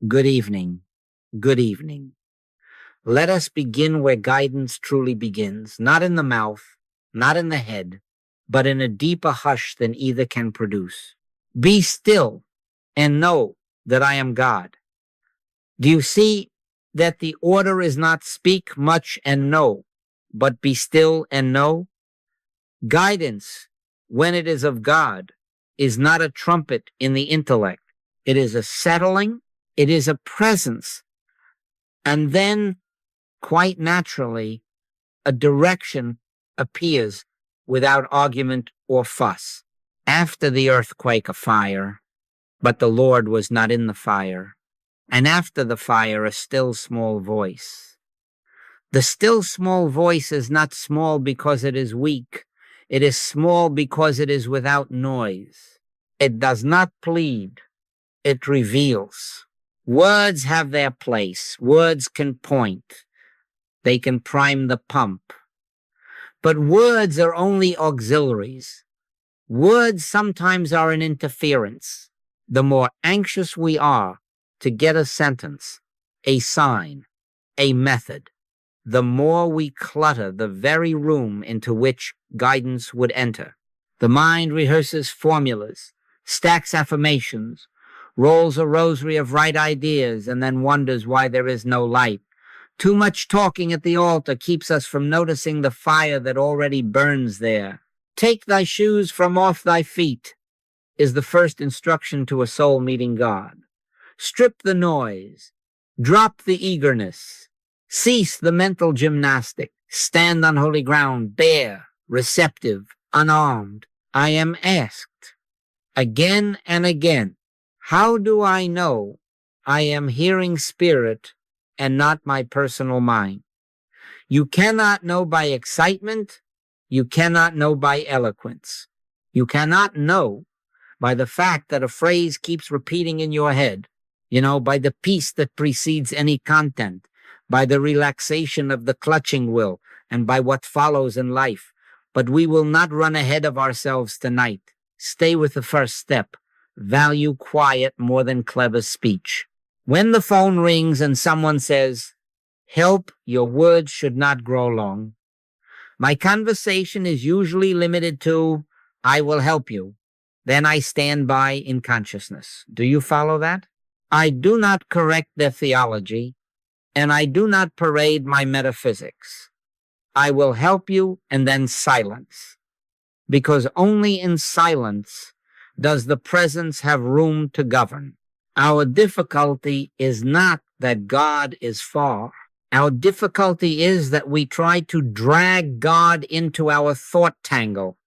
Good evening. Good evening. Let us begin where guidance truly begins, not in the mouth, not in the head, but in a deeper hush than either can produce. Be still and know that I am God. Do you see that the order is not speak much and know, but be still and know? Guidance, when it is of God, is not a trumpet in the intellect. It is a settling, it is a presence, and then, quite naturally, a direction appears without argument or fuss. After the earthquake, a fire, but the Lord was not in the fire. And after the fire, a still small voice. The still small voice is not small because it is weak. It is small because it is without noise. It does not plead. It reveals. Words have their place. Words can point. They can prime the pump. But words are only auxiliaries. Words sometimes are an interference. The more anxious we are to get a sentence, a sign, a method, the more we clutter the very room into which guidance would enter. The mind rehearses formulas, stacks affirmations, rolls a rosary of right ideas, and then wonders why there is no light. Too much talking at the altar keeps us from noticing the fire that already burns there. Take thy shoes from off thy feet is the first instruction to a soul meeting God. Strip the noise. Drop the eagerness. Cease the mental gymnastic. Stand on holy ground, bare, receptive, unarmed. I am asked again and again, how do I know I am hearing spirit and not my personal mind? You cannot know by excitement. You cannot know by eloquence. You cannot know by the fact that a phrase keeps repeating in your head, by the peace that precedes any content, by the relaxation of the clutching will, and by what follows in life. But we will not run ahead of ourselves tonight. Stay with the first step. Value quiet more than clever speech. When the phone rings and someone says, help, your words should not grow long. My conversation is usually limited to, I will help you. Then I stand by in consciousness. Do you follow that? I do not correct their theology, and I do not parade my metaphysics. I will help you and then silence. Because only in silence does the presence have room to govern. Our difficulty is not that God is far. Our difficulty is that we try to drag God into our thought tangle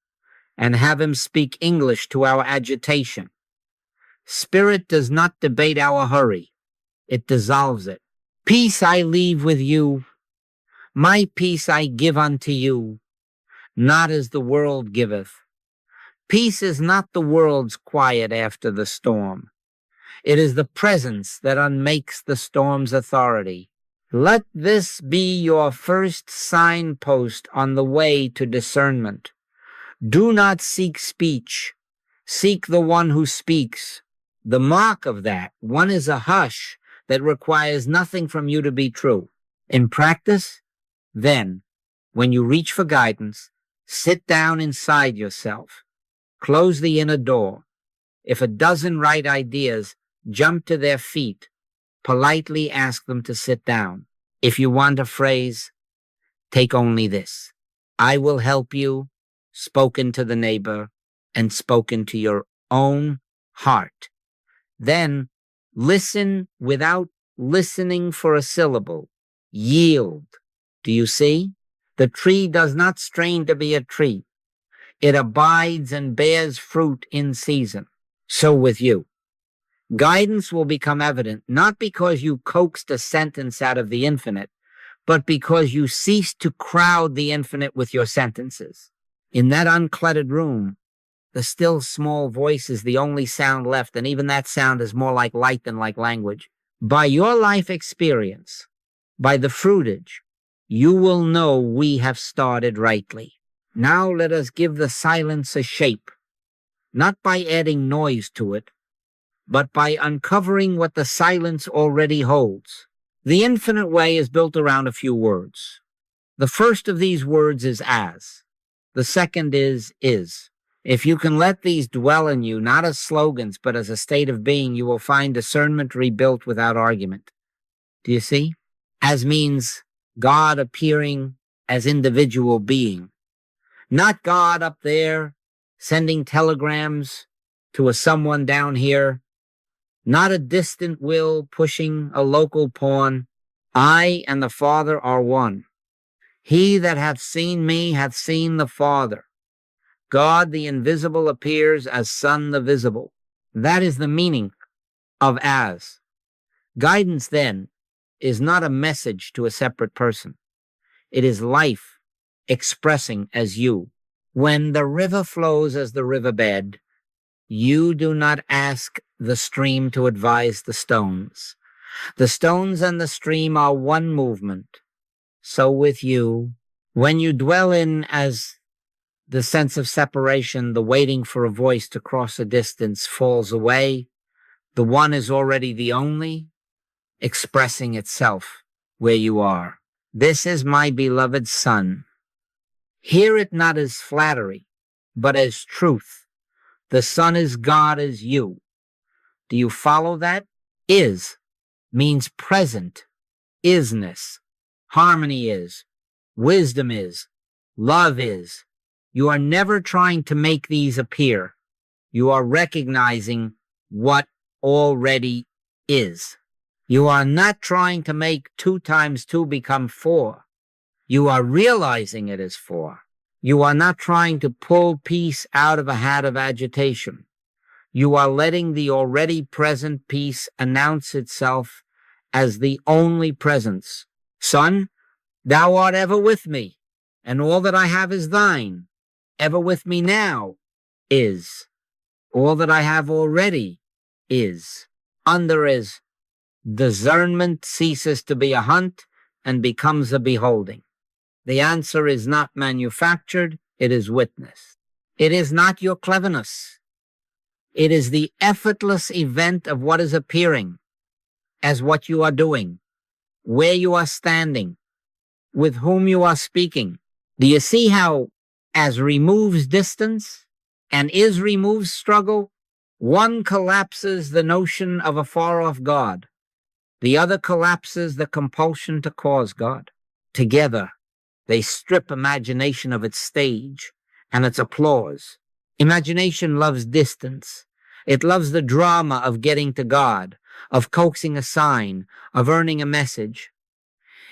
and have him speak English to our agitation. Spirit does not debate our hurry. It dissolves it. Peace I leave with you. My peace I give unto you, not as the world giveth. Peace is not the world's quiet after the storm. It is the presence that unmakes the storm's authority. Let this be your first signpost on the way to discernment. Do not seek speech. Seek the one who speaks. The mark of that one is a hush that requires nothing from you to be true. In practice, then, when you reach for guidance, sit down inside yourself. Close the inner door. If a dozen right ideas jump to their feet, politely ask them to sit down. If you want a phrase, take only this. I will help you, spoken to the neighbor, and spoken to your own heart. Then listen without listening for a syllable. Yield. Do you see? The tree does not strain to be a tree. It abides and bears fruit in season. So with you. Guidance will become evident not because you coaxed a sentence out of the infinite, but because you ceased to crowd the infinite with your sentences. In that uncluttered room, the still small voice is the only sound left, and even that sound is more like light than like language. By your life experience, by the fruitage, you will know we have started rightly. Now let us give the silence a shape, not by adding noise to it, but by uncovering what the silence already holds. The infinite way is built around a few words. The first of these words is as. The second is. If you can let these dwell in you, not as slogans, but as a state of being, you will find discernment rebuilt without argument. Do you see? As means God appearing as individual being. Not God up there sending telegrams to a someone down here. Not a distant will pushing a local pawn. I and the Father are one. He that hath seen me hath seen the Father. God the invisible appears as Son the visible. That is the meaning of as. Guidance, then, is not a message to a separate person. It is life expressing as you. When the river flows as the riverbed, you do not ask the stream to advise the stones. The stones and the stream are one movement. So with you, when you dwell in as the sense of separation, the waiting for a voice to cross a distance falls away. The one is already the only, expressing itself where you are. This is my beloved Son. Hear it not as flattery, but as truth. The Son is God as you. Do you follow that? Is means present, isness, harmony is, wisdom is, love is. You are never trying to make these appear. You are recognizing what already is. You are not trying to make 2 times 2 become 4. You are realizing it is 4. You are not trying to pull peace out of a hat of agitation. You are letting the already present peace announce itself as the only presence. Son, thou art ever with me, and all that I have is thine. Ever with me now is. All that I have already is. Under is. Discernment ceases to be a hunt and becomes a beholding. The answer is not manufactured, it is witnessed. It is not your cleverness. It is the effortless event of what is appearing as what you are doing, where you are standing, with whom you are speaking. Do you see how as removes distance and is removes struggle? One collapses the notion of a far-off God. The other collapses the compulsion to cause God. Together, they strip imagination of its stage and its applause. Imagination loves distance. It loves the drama of getting to God, of coaxing a sign, of earning a message.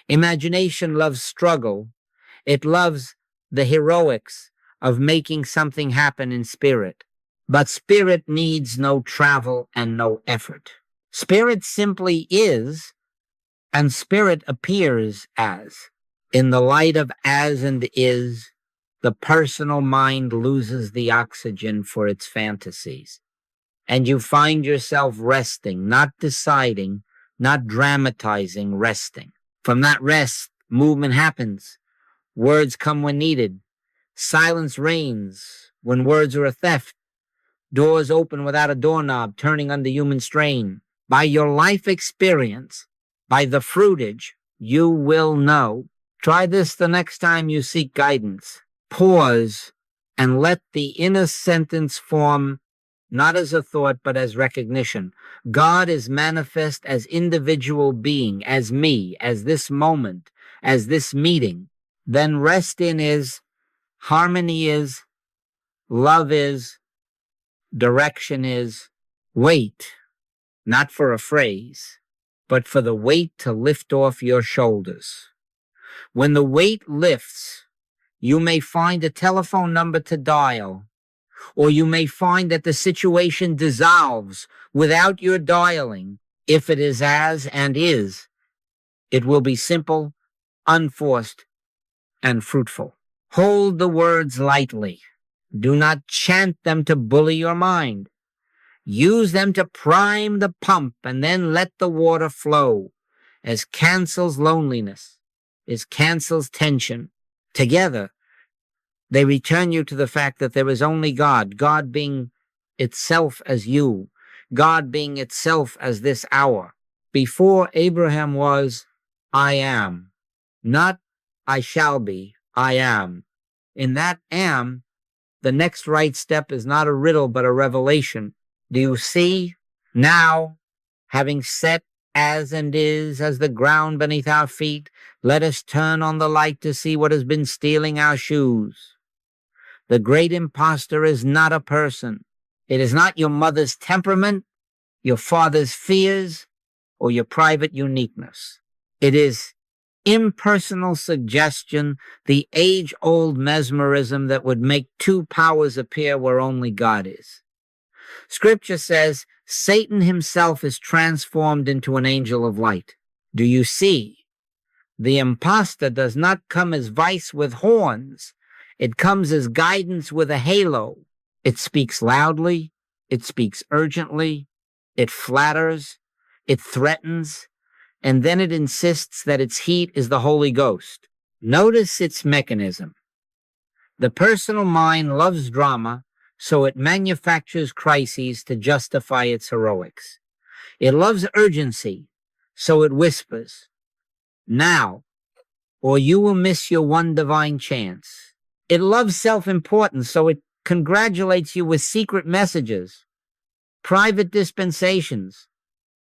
Imagination loves struggle. It loves the heroics of making something happen in spirit. But spirit needs no travel and no effort. Spirit simply is, and spirit appears as. In the light of as and is, the personal mind loses the oxygen for its fantasies. And you find yourself resting, not deciding, not dramatizing, resting. From that rest, movement happens. Words come when needed. Silence reigns when words are a theft. Doors open without a doorknob, turning under human strain. By your life experience, by the fruitage, you will know. Try this the next time you seek guidance. Pause and let the inner sentence form not as a thought, but as recognition. God is manifest as individual being, as me, as this moment, as this meeting. Then rest in is, harmony is, love is, direction is. Wait, not for a phrase, but for the weight to lift off your shoulders. When the weight lifts, you may find a telephone number to dial, or you may find that the situation dissolves without your dialing. If it is as and is, it will be simple, unforced, and fruitful. Hold the words lightly. Do not chant them to bully your mind. Use them to prime the pump and then let the water flow, as cancels loneliness, as cancels tension. Together, they return you to the fact that there is only God, God being itself as you. God being itself as this hour. Before Abraham was, I am. Not I shall be, I am. In that am, the next right step is not a riddle but a revelation. Do you see? Now, having set as and is as the ground beneath our feet, let us turn on the light to see what has been stealing our shoes. The great impostor is not a person. It is not your mother's temperament, your father's fears, or your private uniqueness. It is impersonal suggestion, the age-old mesmerism that would make two powers appear where only God is. Scripture says Satan himself is transformed into an angel of light. Do you see? The impostor does not come as vice with horns. It comes as guidance with a halo. It speaks loudly. It speaks urgently. It flatters. It threatens. And then it insists that its heat is the Holy Ghost. Notice its mechanism. The personal mind loves drama, so it manufactures crises to justify its heroics. It loves urgency, so it whispers, now, or you will miss your one divine chance. It loves self-importance, so it congratulates you with secret messages, private dispensations,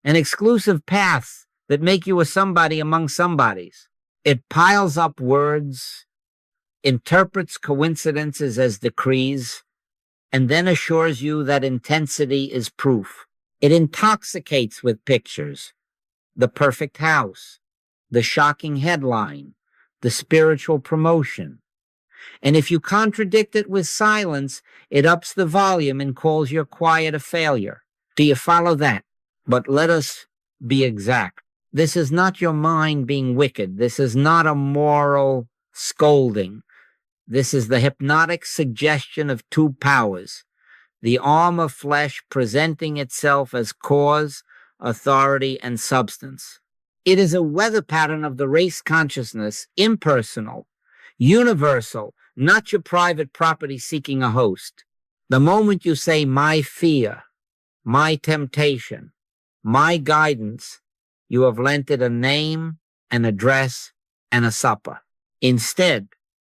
and exclusive paths that make you a somebody among somebodies. It piles up words, interprets coincidences as decrees, and then assures you that intensity is proof. It intoxicates with pictures, the perfect house, the shocking headline, the spiritual promotion. And if you contradict it with silence, it ups the volume and calls your quiet a failure. Do you follow that? But let us be exact. This is not your mind being wicked. This is not a moral scolding. This is the hypnotic suggestion of two powers, the arm of flesh presenting itself as cause, authority, and substance. It is a weather pattern of the race consciousness, impersonal, universal, not your private property seeking a host. The moment you say, my fear, my temptation, my guidance, you have lent it a name, an address, and a supper. Instead,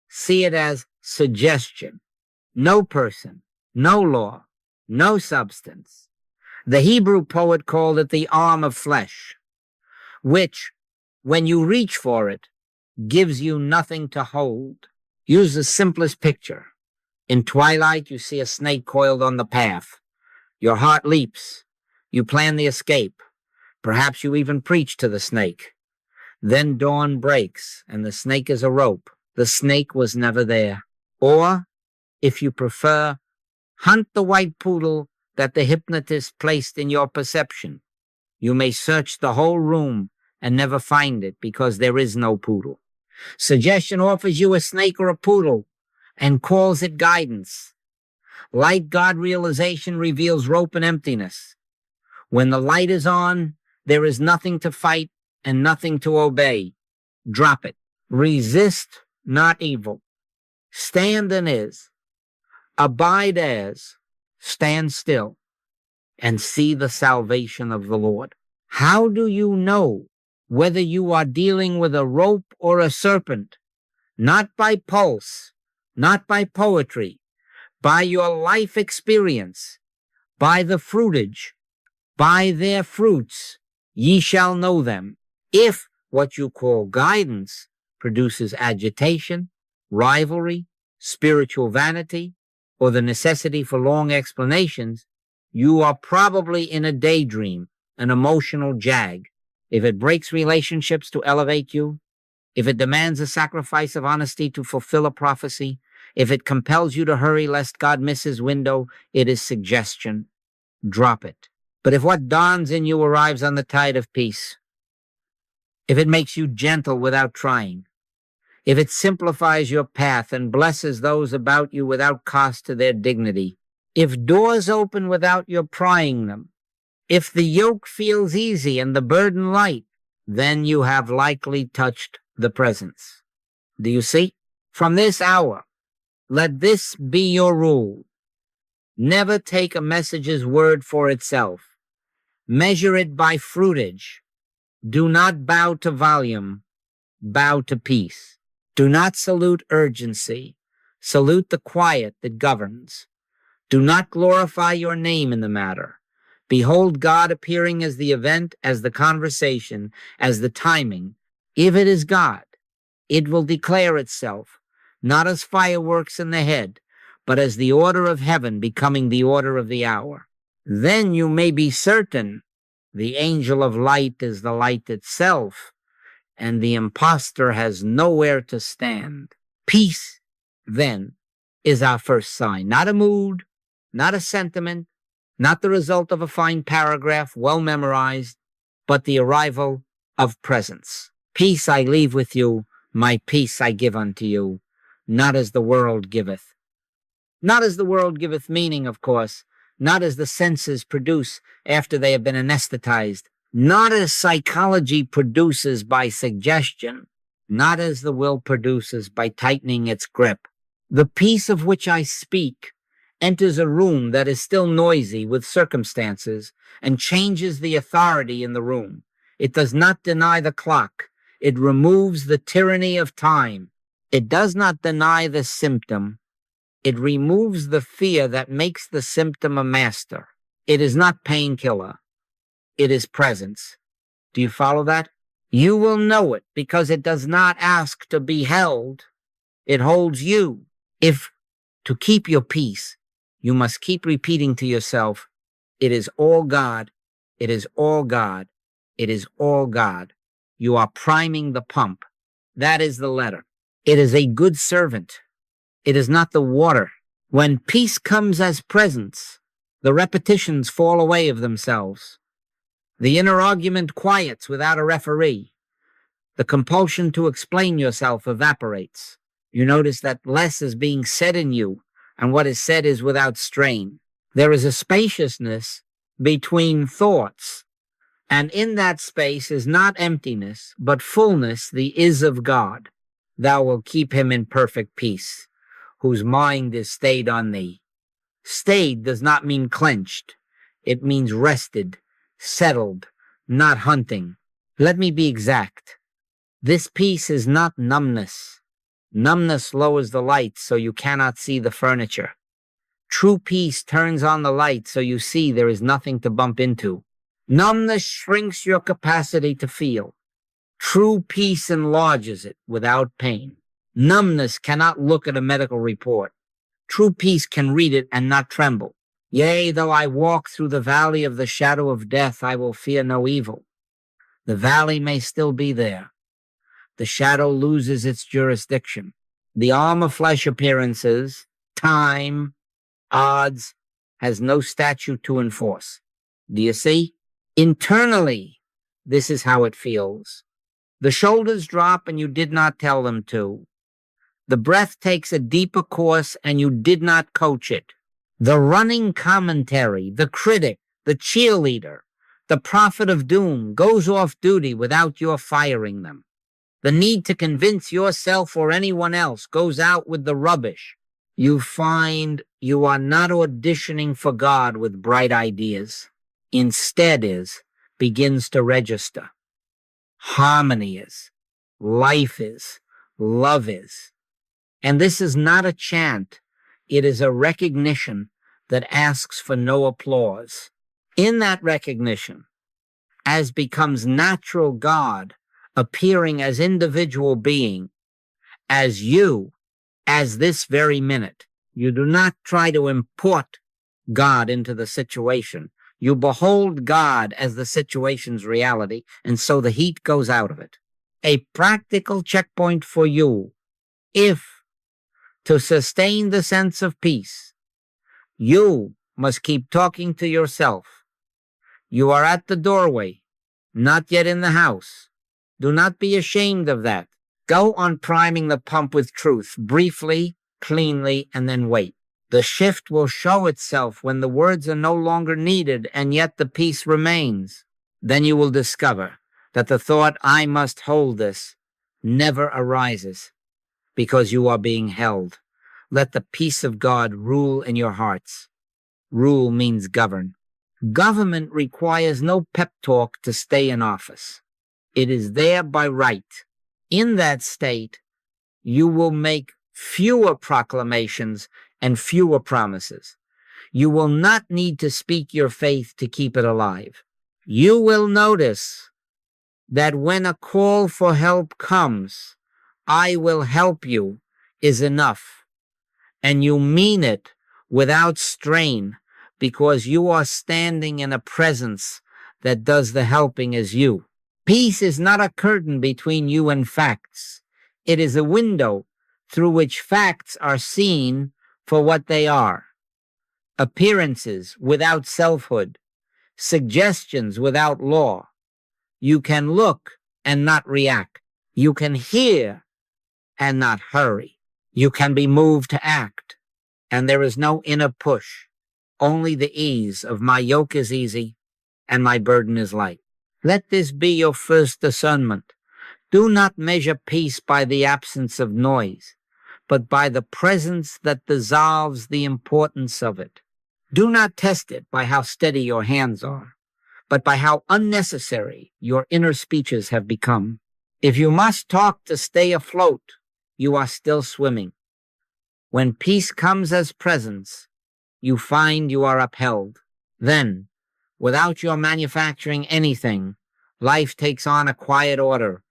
see it as suggestion. No person, no law, no substance. The Hebrew poet called it the arm of flesh, which, when you reach for it, gives you nothing to hold. Use the simplest picture. In twilight, you see a snake coiled on the path. Your heart leaps. You plan the escape. Perhaps you even preach to the snake. Then dawn breaks, and the snake is a rope. The snake was never there. Or, if you prefer, hunt the white poodle that the hypnotist placed in your perception. You may search the whole room and never find it because there is no poodle. Suggestion offers you a snake or a poodle and calls it guidance. Light God realization reveals rope and emptiness. When the light is on, there is nothing to fight and nothing to obey. Drop it. Resist not evil. Stand and is. Abide as. Stand still and see the salvation of the Lord. How do you know whether you are dealing with a rope or a serpent? Not by pulse, not by poetry, by your life experience, by the fruitage, by their fruits, ye shall know them. If what you call guidance produces agitation, rivalry, spiritual vanity, or the necessity for long explanations, you are probably in a daydream, an emotional jag. If it breaks relationships to elevate you, if it demands a sacrifice of honesty to fulfill a prophecy, if it compels you to hurry lest God miss his window, it is suggestion. Drop it. But if what dawns in you arrives on the tide of peace, if it makes you gentle without trying, if it simplifies your path and blesses those about you without cost to their dignity, if doors open without your prying them, if the yoke feels easy and the burden light, then you have likely touched the presence. Do you see? From this hour, let this be your rule. Never take a message's word for itself. Measure it by fruitage. Do not bow to volume, bow to peace. Do not salute urgency. Salute the quiet that governs. Do not glorify your name in the matter. Behold God appearing as the event, as the conversation, as the timing. If it is God, it will declare itself, not as fireworks in the head, but as the order of heaven becoming the order of the hour. Then you may be certain the angel of light is the light itself, and the impostor has nowhere to stand. Peace, then, is our first sign, not a mood, not a sentiment, not the result of a fine paragraph well memorized, but the arrival of presence. Peace I leave with you, my peace I give unto you, not as the world giveth. Not as the world giveth meaning, of course, not as the senses produce after they have been anesthetized, not as psychology produces by suggestion, not as the will produces by tightening its grip. The peace of which I speak enters a room that is still noisy with circumstances and changes the authority in the room. It does not deny the clock. It removes the tyranny of time. It does not deny the symptom. It removes the fear that makes the symptom a master. It is not painkiller. It is presence. Do you follow that? You will know it because it does not ask to be held. It holds you. If to keep your peace, you must keep repeating to yourself, it is all God. It is all God. It is all God. You are priming the pump. That is the letter. It is a good servant. It is not the water. When peace comes as presence, the repetitions fall away of themselves. The inner argument quiets without a referee. The compulsion to explain yourself evaporates. You notice that less is being said in you, and what is said is without strain. There is a spaciousness between thoughts, and in that space is not emptiness, but fullness, the is of God. Thou wilt keep him in perfect peace, whose mind is stayed on thee. Stayed does not mean clenched. It means rested, settled, not hunting. Let me be exact. This peace is not numbness. Numbness lowers the light so you cannot see the furniture. True peace turns on the light so you see there is nothing to bump into. Numbness shrinks your capacity to feel. True peace enlarges it without pain. Numbness cannot look at a medical report. True peace can read it and not tremble. Yea, though I walk through the valley of the shadow of death, I will fear no evil. The valley may still be there. The shadow loses its jurisdiction. The arm of flesh appearances, time, odds, has no statute to enforce. Do you see? Internally, this is how it feels. The shoulders drop and you did not tell them to. The breath takes a deeper course and you did not coach it. The running commentary, the critic, the cheerleader, the prophet of doom goes off duty without your firing them. The need to convince yourself or anyone else goes out with the rubbish. You find you are not auditioning for God with bright ideas. Instead begins to register. Harmony is, life is, love is. And this is not a chant. It is a recognition that asks for no applause. In that recognition, as becomes natural God appearing as individual being, as you, as this very minute. You do not try to import God into the situation. You behold God as the situation's reality, and so the heat goes out of it. A practical checkpoint for you, if, to sustain the sense of peace, you must keep talking to yourself. You are at the doorway, not yet in the house. Do not be ashamed of that. Go on priming the pump with truth, briefly, cleanly, and then wait. The shift will show itself when the words are no longer needed and yet the peace remains. Then you will discover that the thought, I must hold this, never arises because you are being held. Let the peace of God rule in your hearts. Rule means govern. Government requires no pep talk to stay in office. It is there by right. In that state, you will make fewer proclamations and fewer promises. You will not need to speak your faith to keep it alive. You will notice that when a call for help comes, I will help you is enough. And you mean it without strain because you are standing in a presence that does the helping as you. Peace is not a curtain between you and facts. It is a window through which facts are seen for what they are. Appearances without selfhood, suggestions without law. You can look and not react. You can hear and not hurry. You can be moved to act, and there is no inner push, only the ease of my yoke is easy and my burden is light. Let this be your first discernment. Do not measure peace by the absence of noise, but by the presence that dissolves the importance of it. Do not test it by how steady your hands are, but by how unnecessary your inner speeches have become. If you must talk to stay afloat, you are still swimming. When peace comes as presence, you find you are upheld. Then, without your manufacturing anything, life takes on a quiet order,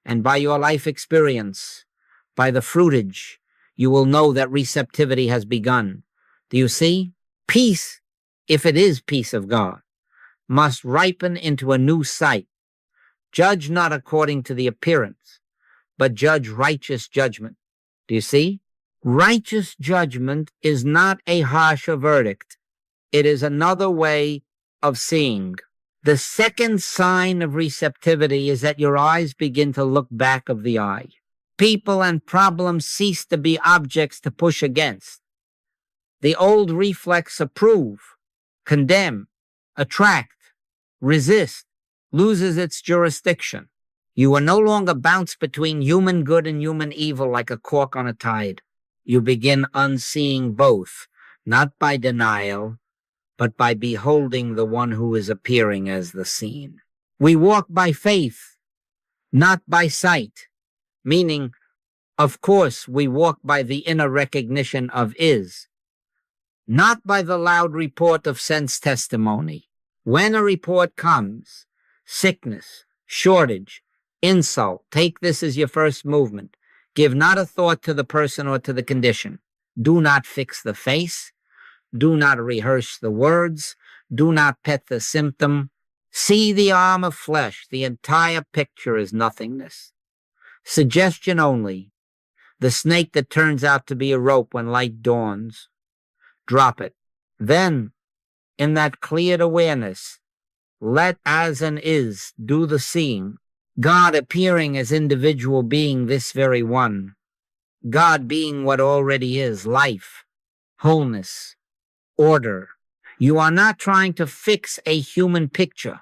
and by your life experience, by the fruitage, you will know that receptivity has begun. Do you see? Peace, if it is peace of God, must ripen into a new sight. Judge not according to the appearance, but judge righteous judgment. Do you see? Righteous judgment is not a harsher verdict. It is another way of seeing. The second sign of receptivity is that your eyes begin to look back of the eye. People and problems cease to be objects to push against. The old reflex approve, condemn, attract, resist, loses its jurisdiction. You are no longer bounced between human good and human evil like a cork on a tide. You begin unseeing both, not by denial, but by beholding the one who is appearing as the seen. We walk by faith, not by sight, meaning, of course, we walk by the inner recognition of is, not by the loud report of sense testimony. When a report comes, sickness, shortage, insult, take this as your first movement. Give not a thought to the person or to the condition. Do not fix the face. Do not rehearse the words. Do not pet the symptom. See the arm of flesh. The entire picture is nothingness. Suggestion only. The snake that turns out to be a rope when light dawns. Drop it. Then, in that cleared awareness, let as and is do the seeing. God appearing as individual being this very one. God being what already is, life, wholeness, order. You are not trying to fix a human picture.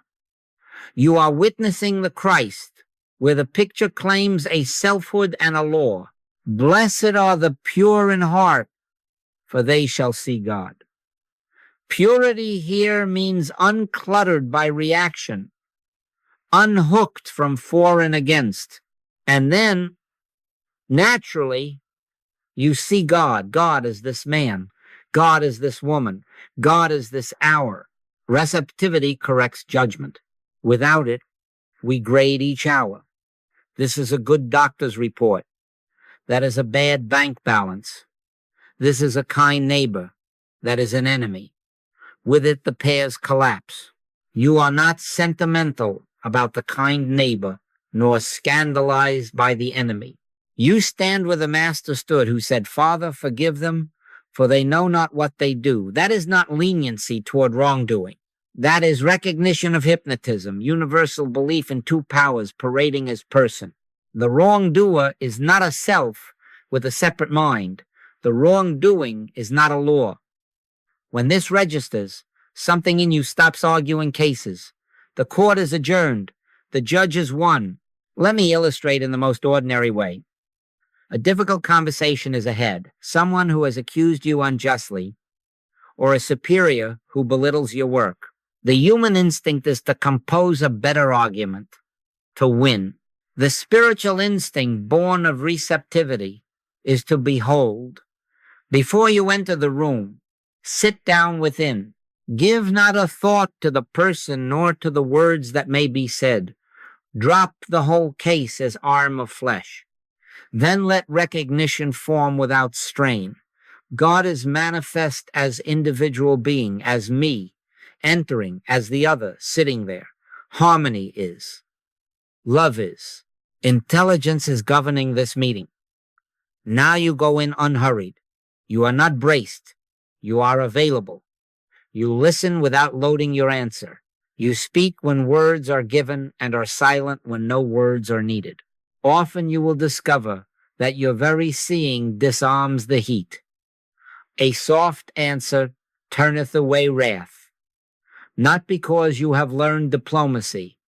You are witnessing the Christ, where the picture claims a selfhood and a law. Blessed are the pure in heart, for they shall see God. Purity here means uncluttered by reaction, unhooked from for and against. And then, naturally, you see God. God is this man. God is this woman. God is this hour. Receptivity corrects judgment. Without it, we grade each hour. This is a good doctor's report. That is a bad bank balance. This is a kind neighbor. That is an enemy. With it, the pairs collapse. You are not sentimental about the kind neighbor, nor scandalized by the enemy. You stand where the Master stood, who said, Father, forgive them, for they know not what they do. That is not leniency toward wrongdoing. That is recognition of hypnotism, universal belief in two powers parading as person. The wrongdoer is not a self with a separate mind. The wrongdoing is not a law. When this registers, something in you stops arguing cases. The court is adjourned. The judge is won. Let me illustrate in the most ordinary way. A difficult conversation is ahead. Someone who has accused you unjustly, or a superior who belittles your work. The human instinct is to compose a better argument, to win. The spiritual instinct, born of receptivity, is to behold. Before you enter the room, sit down within. Give not a thought to the person nor to the words that may be said. Drop the whole case as arm of flesh. Then let recognition form without strain. God is manifest as individual being, as me, entering, as the other, sitting there. Harmony is. Love is. Intelligence is governing this meeting. Now you go in unhurried. You are not braced. You are available. You listen without loading your answer. You speak when words are given and are silent when no words are needed. Often you will discover that your very seeing disarms the heat. A soft answer turneth away wrath, not because you have learned diplomacy,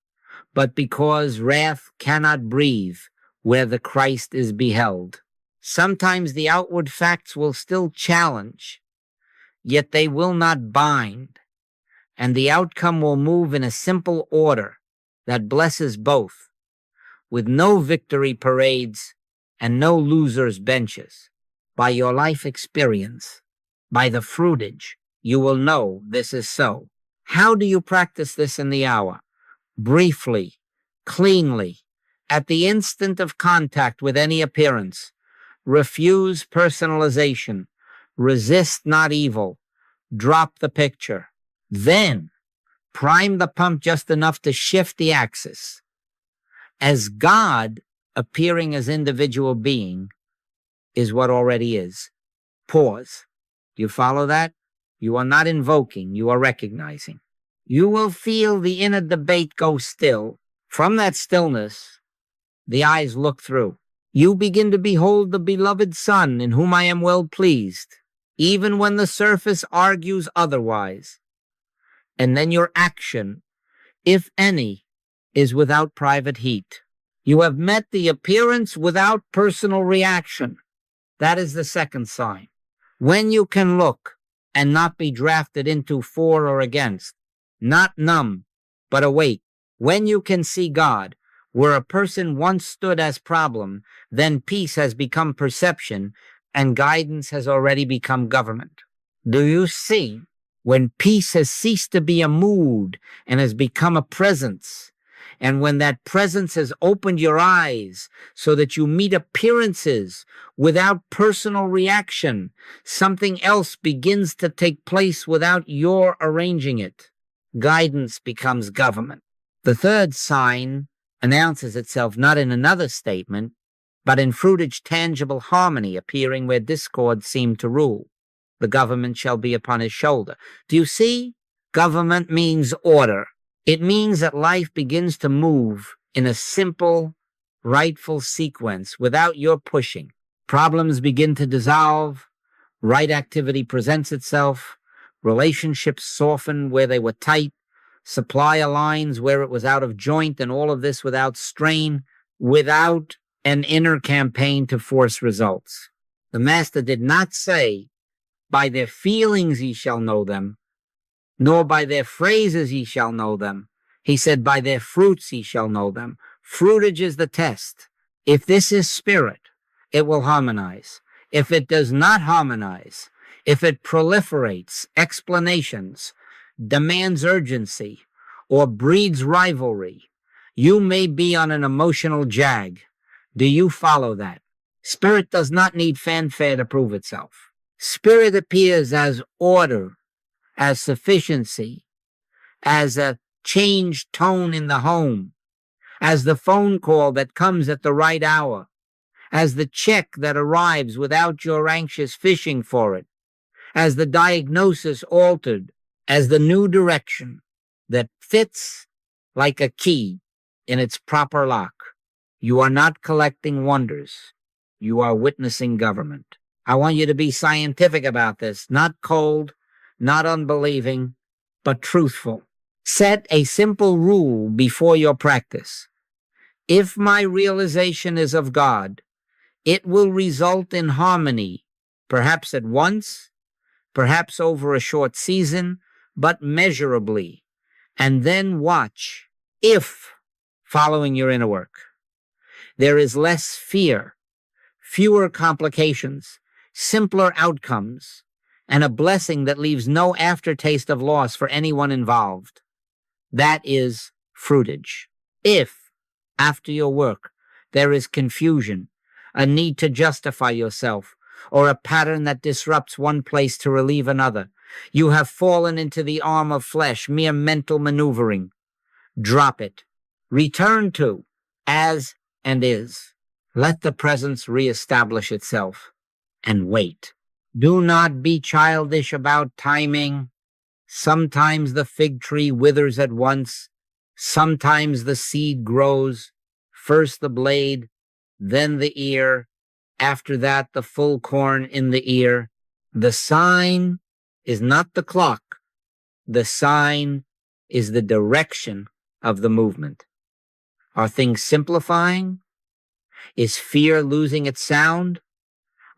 but because wrath cannot breathe where the Christ is beheld. Sometimes the outward facts will still challenge, yet they will not bind, and the outcome will move in a simple order that blesses both, with no victory parades and no losers' benches. By your life experience, by the fruitage, you will know this is so. How do you practice this in the hour? Briefly, cleanly, at the instant of contact with any appearance. Refuse personalization. Resist not evil. Drop the picture. Then, prime the pump just enough to shift the axis. As God, appearing as individual being, is what already is. Pause. Do you follow that? You are not invoking, you are recognizing. You will feel the inner debate go still. From that stillness, the eyes look through. You begin to behold the beloved Son in whom I am well pleased, even when the surface argues otherwise. And then your action, if any, is without private heat. You have met the appearance without personal reaction. That is the second sign. When you can look and not be drafted into for or against, not numb, but awake. When you can see God, where a person once stood as problem, then peace has become perception, and guidance has already become government. Do you see? When peace has ceased to be a mood and has become a presence, and when that presence has opened your eyes so that you meet appearances without personal reaction, something else begins to take place without your arranging it. Guidance becomes government. The third sign announces itself not in another statement, but in fruitage tangible harmony appearing where discord seemed to rule. The government shall be upon his shoulder. Do you see? Government means order. It means that life begins to move in a simple, rightful sequence without your pushing. Problems begin to dissolve. Right activity presents itself. Relationships soften where they were tight. Supply aligns where it was out of joint, and all of this without strain, without an inner campaign to force results. The Master did not say, by their feelings ye shall know them, nor by their phrases ye shall know them. He said, by their fruits ye shall know them. Fruitage is the test. If this is spirit, it will harmonize. If it does not harmonize, if it proliferates explanations, demands urgency, or breeds rivalry, you may be on an emotional jag. Do you follow that? Spirit does not need fanfare to prove itself. Spirit appears as order, as sufficiency, as a changed tone in the home, as the phone call that comes at the right hour, as the check that arrives without your anxious fishing for it, as the diagnosis altered, as the new direction that fits like a key in its proper lock. You are not collecting wonders. You are witnessing government. I want you to be scientific about this, not cold, not unbelieving, but truthful. Set a simple rule before your practice. If my realization is of God, it will result in harmony, perhaps at once, perhaps over a short season, but measurably. And then watch if, following your inner work, there is less fear, fewer complications, simpler outcomes, and a blessing that leaves no aftertaste of loss for anyone involved. That is fruitage. If, after your work, there is confusion, a need to justify yourself, or a pattern that disrupts one place to relieve another, you have fallen into the arm of flesh, mere mental maneuvering. Drop it. Return to as and is. Let the presence reestablish itself and wait. Do not be childish about timing. Sometimes the fig tree withers at once. Sometimes the seed grows. First the blade, then the ear. After that, the full corn in the ear. The sign is not the clock. The sign is the direction of the movement. Are things simplifying? Is fear losing its sound?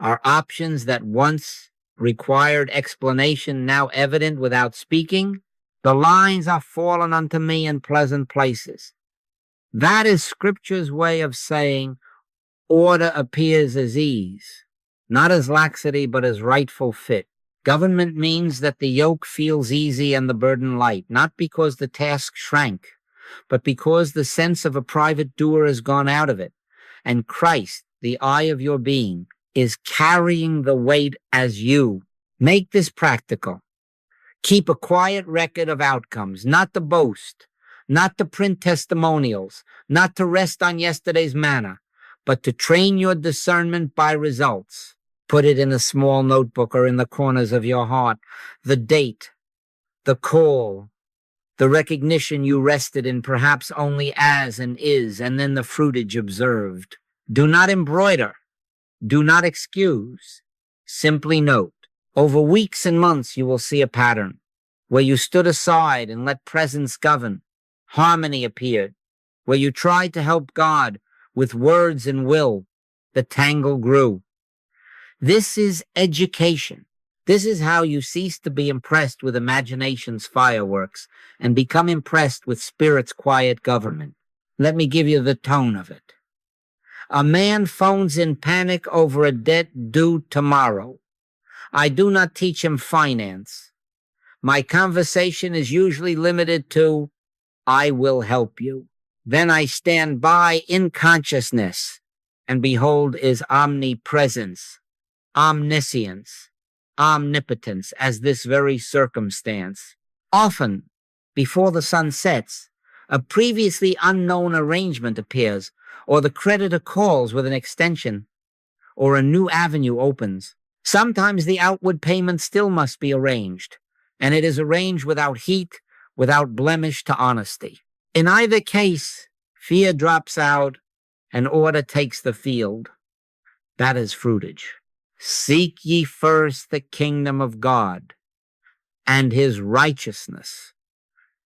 Are options that once required explanation now evident without speaking? The lines are fallen unto me in pleasant places. That is Scripture's way of saying order appears as ease, not as laxity, but as rightful fit. Government means that the yoke feels easy and the burden light, not because the task shrank, but because the sense of a private doer has gone out of it, and Christ, the eye of your being, is carrying the weight as you. Make this practical. Keep a quiet record of outcomes, not to boast, not to print testimonials, not to rest on yesterday's manna, but to train your discernment by results. Put it in a small notebook or in the corners of your heart. The date, the call, the recognition you rested in perhaps only as and is, and then the fruitage observed. Do not embroider. Do not excuse. Simply note. Over weeks and months you will see a pattern where you stood aside and let presence govern. Harmony appeared. Where you tried to help God with words and will, the tangle grew. This is education. This is how you cease to be impressed with imagination's fireworks and become impressed with spirit's quiet government. Let me give you the tone of it. A man phones in panic over a debt due tomorrow. I do not teach him finance. My conversation is usually limited to, I will help you. Then I stand by in consciousness, and behold is omnipresence, omniscience, omnipotence as this very circumstance. Often, before the sun sets, a previously unknown arrangement appears, or the creditor calls with an extension, or a new avenue opens. Sometimes the outward payment still must be arranged, and it is arranged without heat, without blemish to honesty. In either case, fear drops out and order takes the field. That is fruitage. Seek ye first the kingdom of God and his righteousness,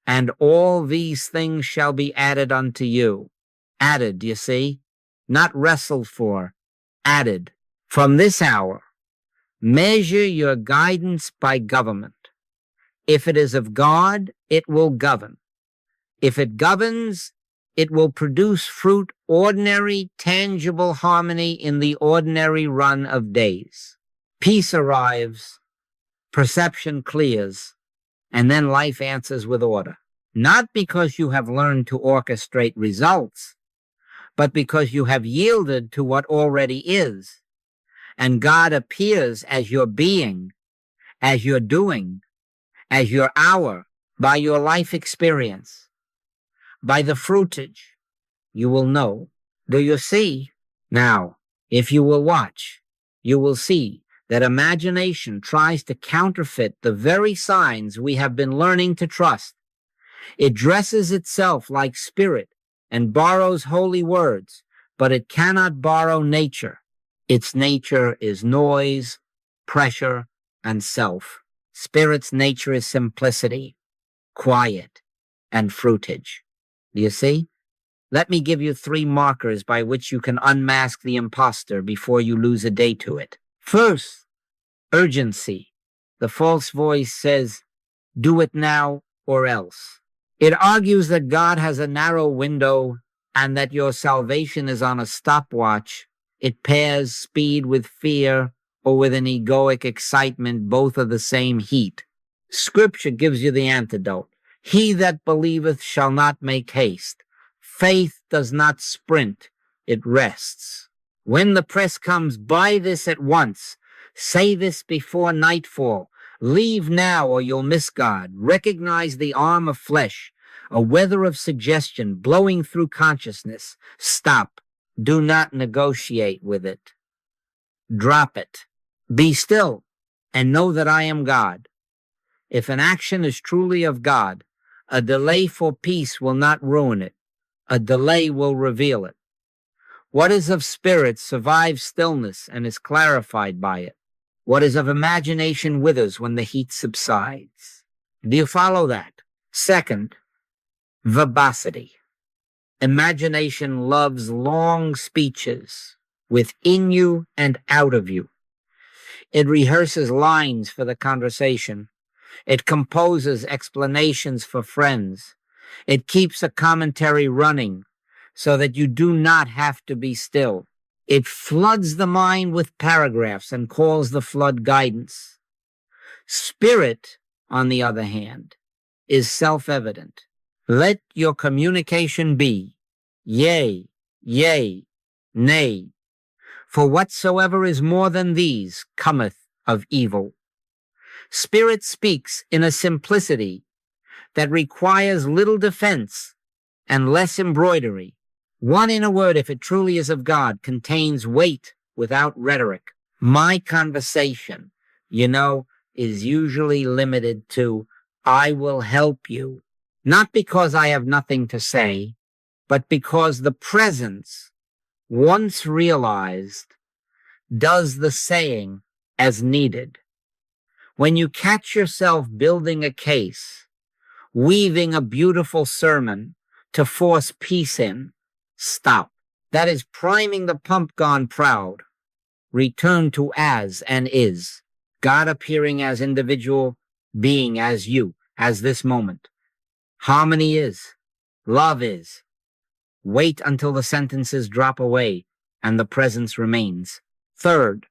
and all these things shall be added unto you. Added, you see? Not wrestled for, added. From this hour, measure your guidance by government. If it is of God, it will govern. If it governs, it will produce fruit, ordinary, tangible harmony in the ordinary run of days. Peace arrives, perception clears, and then life answers with order. Not because you have learned to orchestrate results, but because you have yielded to what already is. And God appears as your being, as your doing, as your hour, by your life experience. By the fruitage, you will know. Do you see? Now, if you will watch, you will see that imagination tries to counterfeit the very signs we have been learning to trust. It dresses itself like spirit and borrows holy words, but it cannot borrow nature. Its nature is noise, pressure, and self. Spirit's nature is simplicity, quiet, and fruitage. Do you see? Let me give you 3 markers by which you can unmask the imposter before you lose a day to it. First, urgency. The false voice says, do it now or else. It argues that God has a narrow window and that your salvation is on a stopwatch. It pairs speed with fear or with an egoic excitement, both of the same heat. Scripture gives you the antidote. He that believeth shall not make haste. Faith does not sprint, it rests. When the press comes, buy this at once. Say this before nightfall. Leave now or you'll miss God. Recognize the arm of flesh, a weather of suggestion blowing through consciousness. Stop. Do not negotiate with it. Drop it. Be still and know that I am God. If an action is truly of God, a delay for peace will not ruin it. A delay will reveal it. What is of spirit survives stillness and is clarified by it. What is of imagination withers when the heat subsides. Do you follow that? Second, verbosity. Imagination loves long speeches within you and out of you. It rehearses lines for the conversation. It composes explanations for friends. It keeps a commentary running so that you do not have to be still. It floods the mind with paragraphs and calls the flood guidance. Spirit, on the other hand, is self-evident. Let your communication be yea, yea, nay. For whatsoever is more than these cometh of evil. Spirit speaks in a simplicity that requires little defense and less embroidery. One inner word, if it truly is of God, contains weight without rhetoric. My conversation, is usually limited to, I will help you. Not because I have nothing to say, but because the presence, once realized, does the saying as needed. When you catch yourself building a case, weaving a beautiful sermon to force peace in, stop. That is priming the pump gone proud. Return to as and is. God appearing as individual, being as you, as this moment. Harmony is. Love is. Wait until the sentences drop away and the presence remains. Third,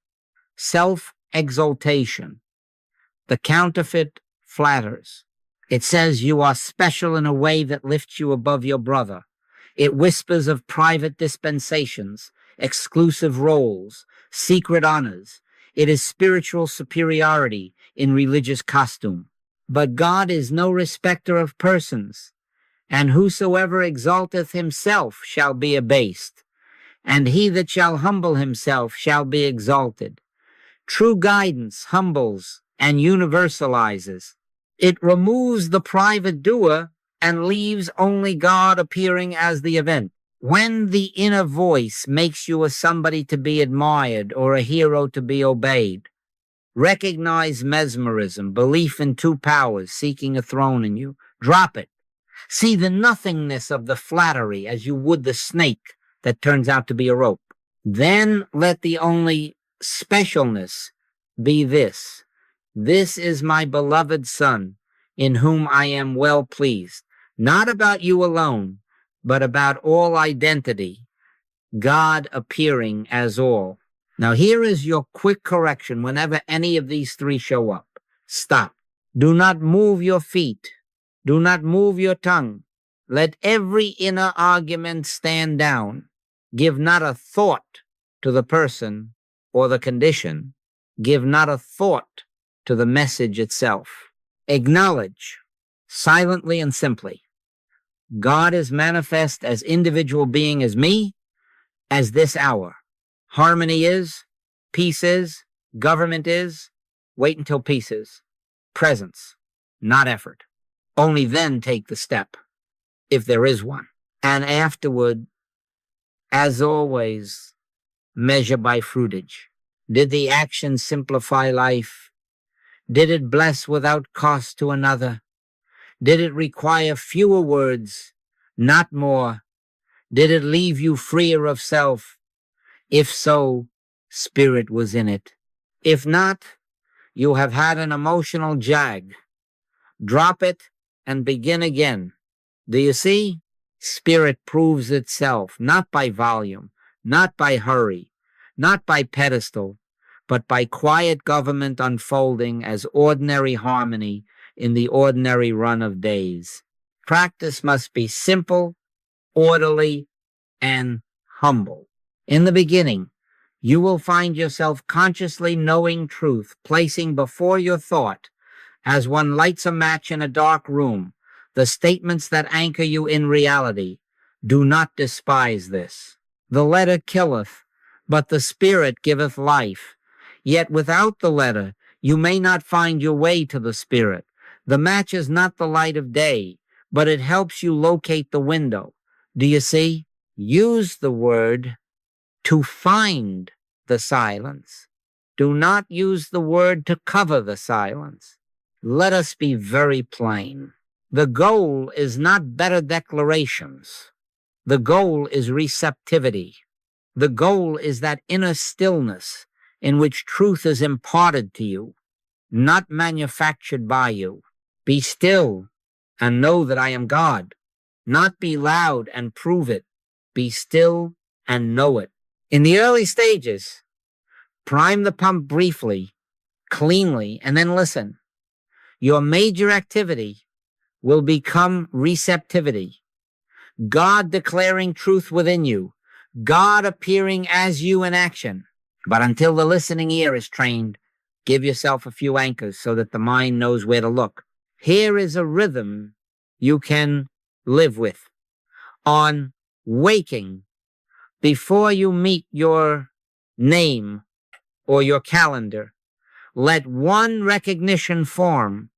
self-exaltation. The counterfeit flatters. It says you are special in a way that lifts you above your brother. It whispers of private dispensations, exclusive roles, secret honors. It is spiritual superiority in religious costume. But God is no respecter of persons, and whosoever exalteth himself shall be abased, and he that shall humble himself shall be exalted. True guidance humbles and universalizes. It removes the private doer and leaves only God appearing as the event. When the inner voice makes you a somebody to be admired or a hero to be obeyed, recognize mesmerism, belief in two powers seeking a throne in you. Drop it. See the nothingness of the flattery as you would the snake that turns out to be a rope. Then let the only specialness be this. This is my beloved Son, in whom I am well pleased. Not about you alone, but about all identity, God appearing as all. Now here is your quick correction whenever any of these three show up. Stop. Do not move your feet. Do not move your tongue. Let every inner argument stand down. Give not a thought to the person or the condition. Give not a thought to the message itself. Acknowledge, silently and simply, God is manifest as individual being as me, as this hour. Harmony is, peace is, government is, wait until peace is. Presence, not effort. Only then take the step, if there is one. And afterward, as always, measure by fruitage. Did the action simplify life? Did it bless without cost to another? Did it require fewer words, not more? Did it leave you freer of self? If so, spirit was in it. If not, you have had an emotional jag. Drop it and begin again. Do you see? Spirit proves itself not by volume, not by hurry, not by pedestal, but by quiet government unfolding as ordinary harmony in the ordinary run of days. Practice must be simple, orderly, and humble. In the beginning, you will find yourself consciously knowing truth, placing before your thought, as one lights a match in a dark room, the statements that anchor you in reality. Do not despise this. The letter killeth, but the Spirit giveth life. Yet without the letter, you may not find your way to the Spirit. The match is not the light of day, but it helps you locate the window. Do you see? Use the word to find the silence. Do not use the word to cover the silence. Let us be very plain. The goal is not better declarations. The goal is receptivity. The goal is that inner stillness in which truth is imparted to you, not manufactured by you. Be still and know that I am God. Not be loud and prove it. Be still and know it. In the early stages, prime the pump briefly, cleanly, and then listen. Your major activity will become receptivity. God declaring truth within you. God appearing as you in action. But until the listening ear is trained, give yourself a few anchors so that the mind knows where to look. Here is a rhythm you can live with. On waking, before you meet your name or your calendar, let one recognition form.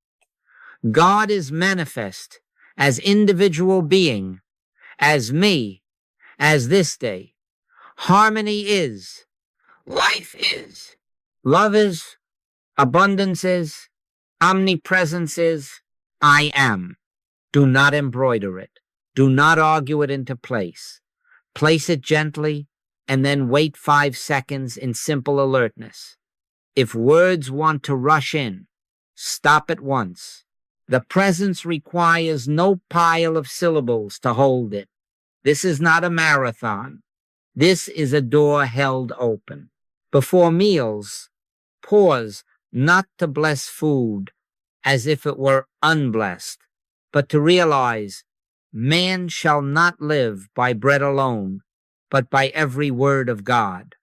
God is manifest as individual being, as me, as this day. Harmony is, life is, love is, abundance is, omnipresence is, I am. Do not embroider it. Do not argue it into place. Place it gently and then wait 5 seconds in simple alertness. If words want to rush in, stop at once. The presence requires no pile of syllables to hold it. This is not a marathon. This is a door held open. Before meals, pause not to bless food as if it were unblessed, but to realize man shall not live by bread alone, but by every word of God.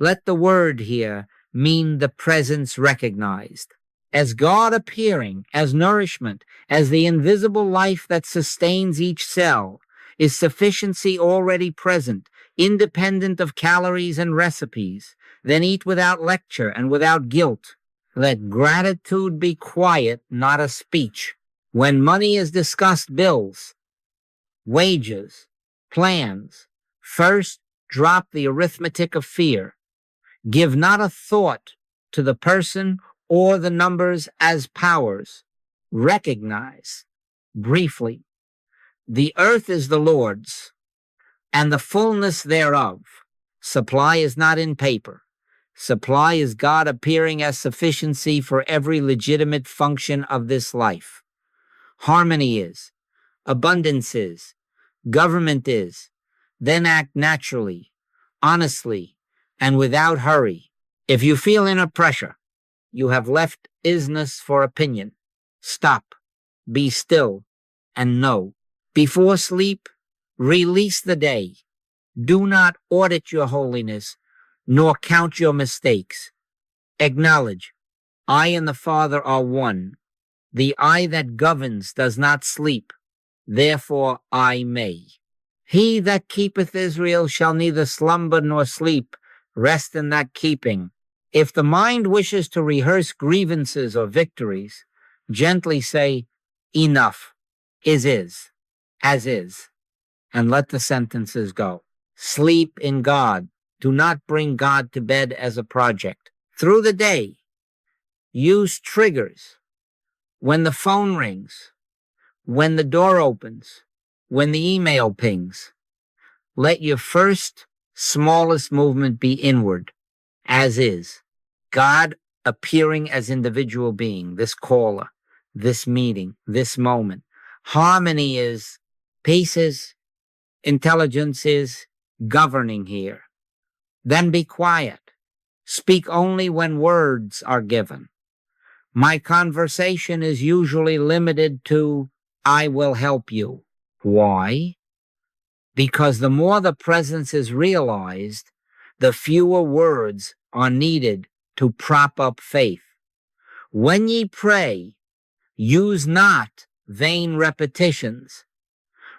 Let the word here mean the presence recognized. As God appearing, as nourishment, as the invisible life that sustains each cell, is sufficiency already present, independent of calories and recipes. Then eat without lecture and without guilt. Let gratitude be quiet, not a speech. When money is discussed, bills, wages, plans, first drop the arithmetic of fear. Give not a thought to the person or the numbers as powers. Recognize, briefly, the earth is the Lord's, and the fullness thereof. Supply is not in paper. Supply is God appearing as sufficiency for every legitimate function of this life. Harmony is, abundance is, government is. Then act naturally, honestly, and without hurry. If you feel inner pressure, you have left isness for opinion. Stop, be still, and know. Before sleep, release the day. Do not audit your holiness, nor count your mistakes. Acknowledge, I and the Father are one. The I that governs does not sleep, therefore I may. He that keepeth Israel shall neither slumber nor sleep. Rest in that keeping. If the mind wishes to rehearse grievances or victories, gently say, enough, is, as is, and let the sentences go. Sleep in God. Do not bring God to bed as a project. Through the day, use triggers. When the phone rings, when the door opens, when the email pings, let your first smallest movement be inward, as is. God appearing as individual being, this caller, this meeting, this moment. Harmony is Peace is, intelligence is governing here. Then be quiet. Speak only when words are given. My conversation is usually limited to, I will help you. Why? Because the more the presence is realized, the fewer words are needed to prop up faith. When ye pray, use not vain repetitions.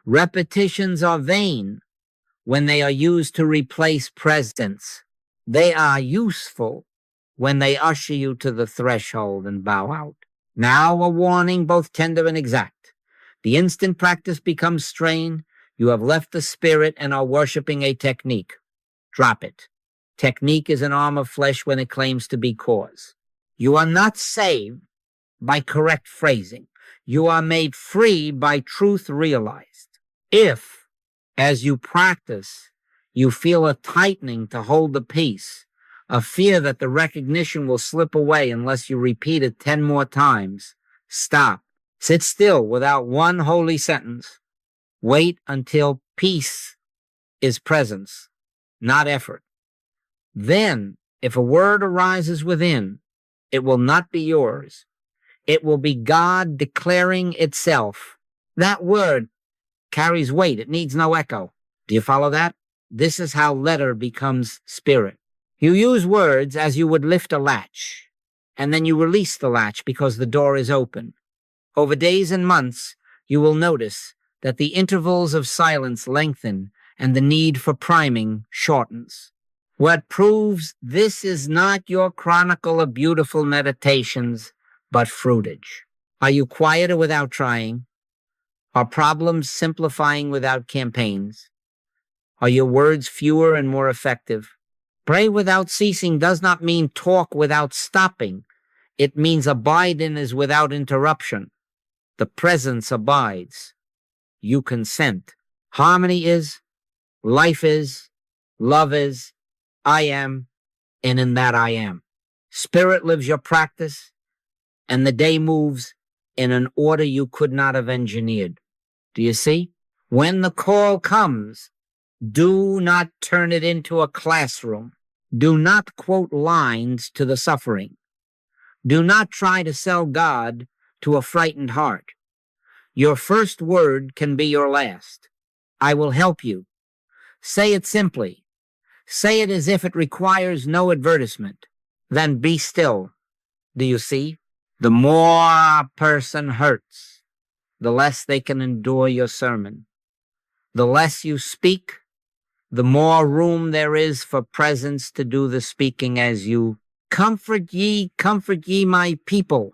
Repetitions are vain when they are used to replace presence. They are useful when they usher you to the threshold and bow out. Now a warning, both tender and exact. The instant practice becomes strain. You have left the spirit and are worshiping a technique. Drop it. Technique is an arm of flesh when it claims to be cause. You are not saved by correct phrasing. You are made free by truth realized. If, as you practice, you feel a tightening to hold the peace, a fear that the recognition will slip away unless you repeat it 10 more times, stop. Sit still without one holy sentence. Wait until peace is presence, not effort. Then, if a word arises within, it will not be yours. It will be God declaring itself. That word carries weight. It needs no echo. Do you follow that? This is how letter becomes spirit. You use words as you would lift a latch, and then you release the latch because the door is open. Over days and months, you will notice that the intervals of silence lengthen and the need for priming shortens. What proves this is not your chronicle of beautiful meditations, but fruitage. Are you quieter without trying? Are problems simplifying without campaigns? Are your words fewer and more effective? Pray without ceasing does not mean talk without stopping. It means abide in is without interruption. The presence abides. You consent. Harmony is, life is, love is, I am, and in that I am. Spirit lives your practice, and the day moves in an order you could not have engineered. Do you see? When the call comes, do not turn it into a classroom. Do not quote lines to the suffering. Do not try to sell God to a frightened heart. Your first word can be your last. I will help you. Say it simply. Say it as if it requires no advertisement. Then be still. Do you see? The more a person hurts, the less they can endure your sermon. The less you speak, the more room there is for presence to do the speaking as you comfort ye, my people.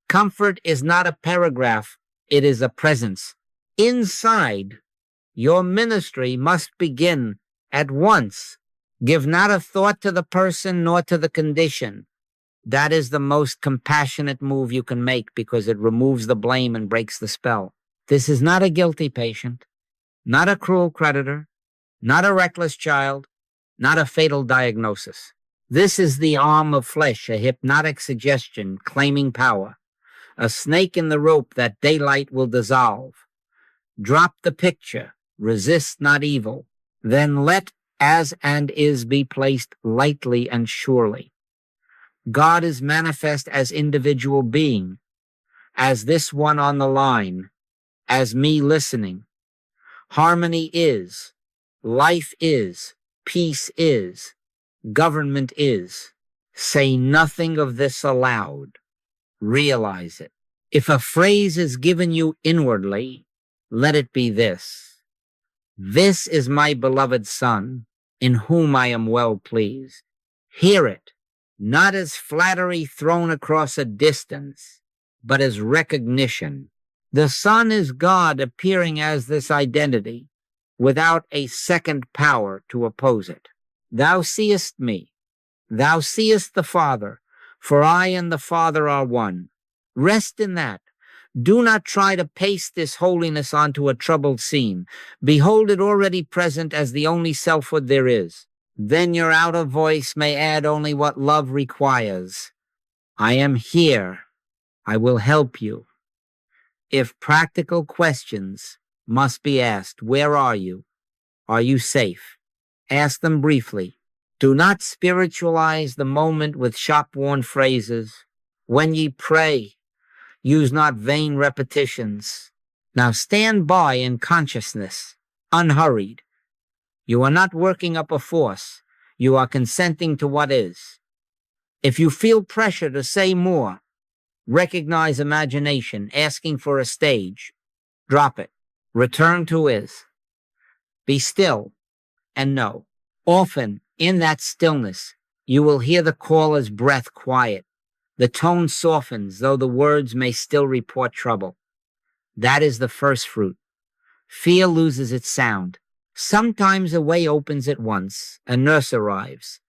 Comfort is not a paragraph, it is a presence. Inside, your ministry must begin at once. Give not a thought to the person nor to the condition. That is the most compassionate move you can make because it removes the blame and breaks the spell. This is not a guilty patient, not a cruel creditor, not a reckless child, not a fatal diagnosis. This is the arm of flesh, a hypnotic suggestion claiming power, a snake in the rope that daylight will dissolve. Drop the picture, resist not evil, then let as and is be placed lightly and surely. God is manifest as individual being, as this one on the line, as me listening. Harmony is, life is, peace is, government is. Say nothing of this aloud. Realize it. If a phrase is given you inwardly, let it be this. This is my beloved Son, in whom I am well pleased. Hear it, not as flattery thrown across a distance, but as recognition. The Son is God appearing as this identity, without a second power to oppose it. Thou seest me. Thou seest the Father, for I and the Father are one. Rest in that. Do not try to paste this holiness onto a troubled scene. Behold it already present as the only selfhood there is. Then your outer voice may add only what love requires. I am here. I will help you. If practical questions must be asked. Where are you? Are you safe? Ask them briefly. Do not spiritualize the moment with shop-worn phrases. When ye pray, use not vain repetitions. Now stand by in consciousness, unhurried. You are not working up a force. You are consenting to what is. If you feel pressure to say more, recognize imagination, asking for a stage. Drop it. Return to is. Be still and know. Often, in that stillness, you will hear the caller's breath quiet. The tone softens, though the words may still report trouble. That is the first fruit. Fear loses its sound. Sometimes a way opens at once. A nurse arrives.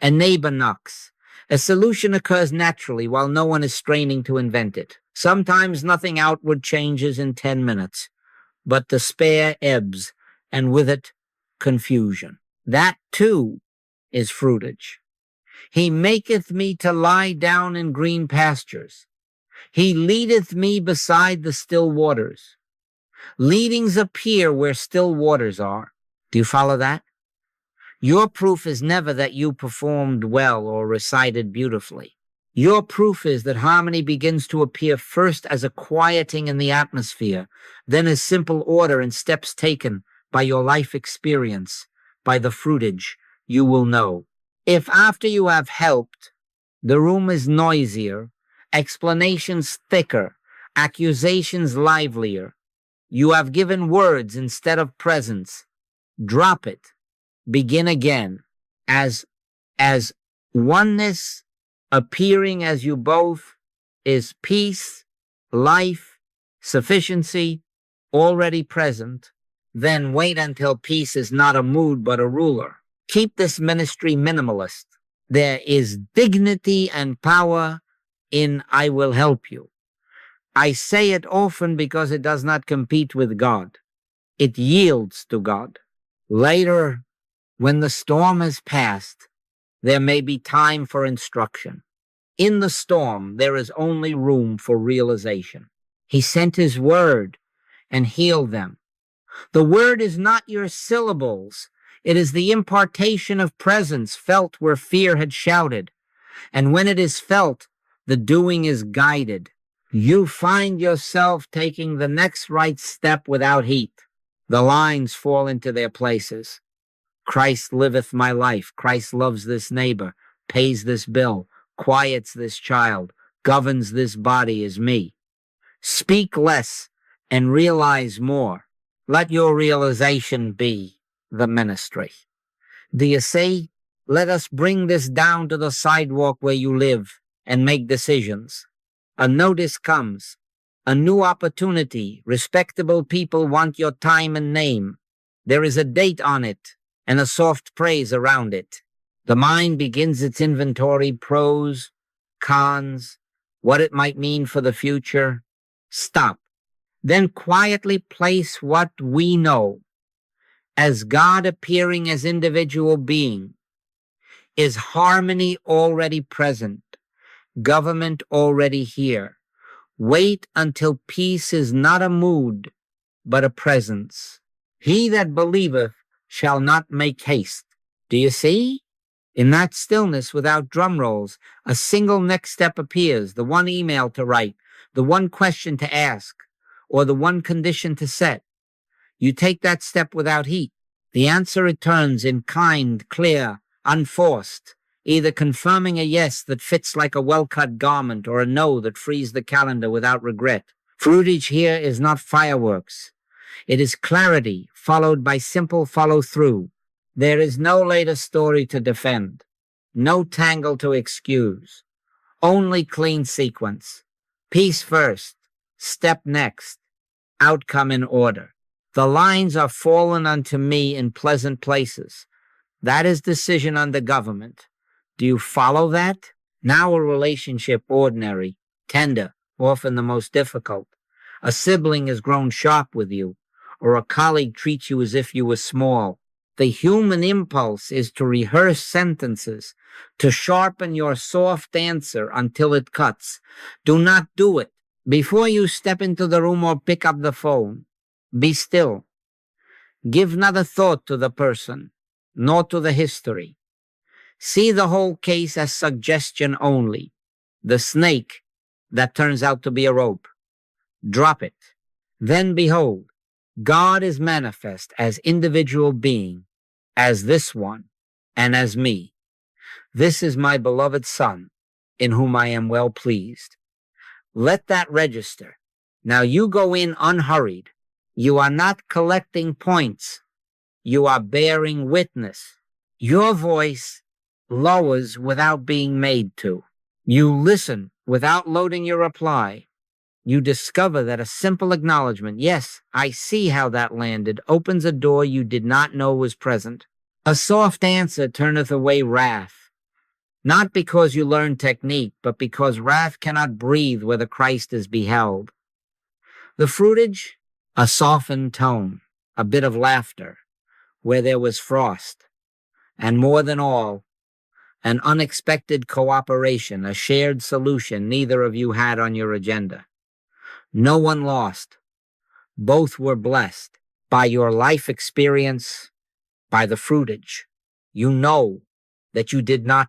A neighbor knocks. A solution occurs naturally while no one is straining to invent it. Sometimes nothing outward changes in 10 minutes, but despair ebbs, and with it, confusion. That, too, is fruitage. He maketh me to lie down in green pastures. He leadeth me beside the still waters. Leadings appear where still waters are. Do you follow that? Your proof is never that you performed well or recited beautifully. Your proof is that harmony begins to appear first as a quieting in the atmosphere, then as simple order and steps taken by your life experience, by the fruitage you will know. If after you have helped, the room is noisier, explanations thicker, accusations livelier, you have given words instead of presence, drop it. Begin again as oneness appearing as you both is peace, life, sufficiency, already present. Then wait until peace is not a mood but a ruler. Keep this ministry minimalist. There is dignity and power in I will help you. I say it often because it does not compete with God. It yields to God. Later, when the storm has passed, there may be time for instruction. In the storm, there is only room for realization. He sent his word and healed them. The word is not your syllables. It is the impartation of presence felt where fear had shouted. And when it is felt, the doing is guided. You find yourself taking the next right step without heat. The lines fall into their places. Christ liveth my life. Christ loves this neighbor, pays this bill, quiets this child, governs this body is me. Speak less and realize more. Let your realization be the ministry. Do you see? Let us bring this down to the sidewalk where you live and make decisions. A notice comes. A new opportunity. Respectable people want your time and name. There is a date on it and a soft praise around it. The mind begins its inventory, pros, cons, what it might mean for the future. Stop. Then quietly place what we know as God appearing as individual being. Is harmony already present? Government already here? Wait until peace is not a mood, but a presence. He that believeth shall not make haste. Do you see? In that stillness without drum rolls, a single next step appears, the one email to write, the one question to ask, or the one condition to set. You take that step without heat. The answer returns in kind, clear, unforced, either confirming a yes that fits like a well-cut garment or a no that frees the calendar without regret. Fruitage here is not fireworks. It is clarity followed by simple follow-through. There is no later story to defend, no tangle to excuse, only clean sequence. Peace first, step next, outcome in order. The lines are fallen unto me in pleasant places. That is decision under government. Do you follow that? Now a relationship ordinary, tender, often the most difficult. A sibling has grown sharp with you, or a colleague treats you as if you were small. The human impulse is to rehearse sentences, to sharpen your soft answer until it cuts. Do not do it. Before you step into the room or pick up the phone, Be still. Give not a thought to the person, nor to the history. See the whole case as suggestion only. The snake that turns out to be a rope. Drop it. Then behold, God is manifest as individual being, as this one, and as me. This is my beloved Son, in whom I am well pleased. Let that register. Now you go in unhurried. You are not collecting points. You are bearing witness. Your voice lowers without being made to. You listen without loading your reply. You discover that a simple acknowledgement, yes, I see how that landed, opens a door you did not know was present. A soft answer turneth away wrath. Not because you learn technique, but because wrath cannot breathe where the Christ is beheld. The fruitage, a softened tone, a bit of laughter, where there was frost. And more than all, an unexpected cooperation, a shared solution neither of you had on your agenda. No one lost. Both were blessed by your life experience, by the fruitage. You know that you did not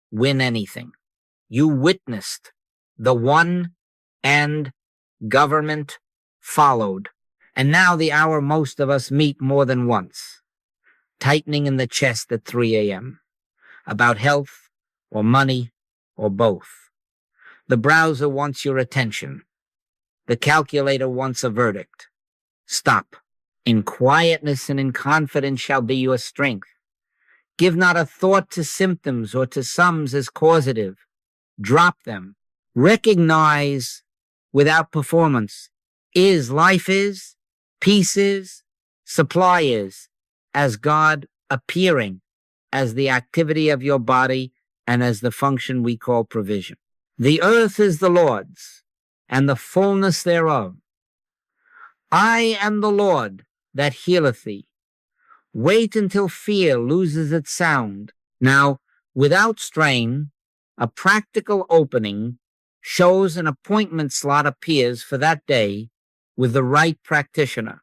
win anything. You witnessed the one, and government followed. And now the hour most of us meet more than once, tightening in the chest at 3 a.m., about health or money or both. The browser wants your attention. The calculator wants a verdict. Stop. In quietness and in confidence shall be your strength. Give not a thought to symptoms or to sums as causative. Drop them. Recognize without performance. Life is, peace is, supply is, as God appearing as the activity of your body and as the function we call provision. The earth is the Lord's, and the fullness thereof. I am the Lord that healeth thee. Wait until fear loses its sound. Now, without strain, a practical opening shows an appointment slot appears for that day with the right practitioner.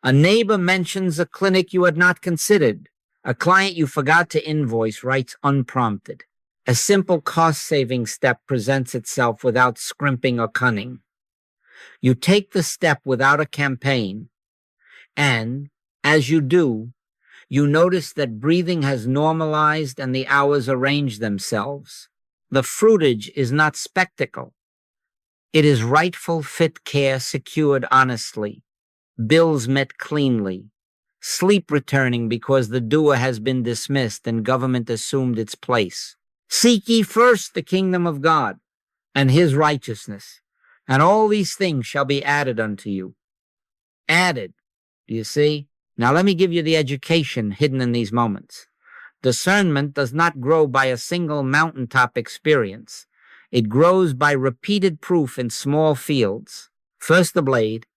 A neighbor mentions a clinic you had not considered. A client you forgot to invoice writes unprompted. A simple cost-saving step presents itself without scrimping or cunning. You take the step without a campaign, and, as you do, you notice that breathing has normalized and the hours arrange themselves. The fruitage is not spectacle. It is rightful fit care secured honestly, bills met cleanly, sleep returning because the doer has been dismissed and government assumed its place. Seek ye first the kingdom of God and his righteousness, and all these things shall be added unto you. Added, do you see? Now let me give you the education hidden in these moments. Discernment does not grow by a single mountaintop experience. It grows by repeated proof in small fields. First the blade,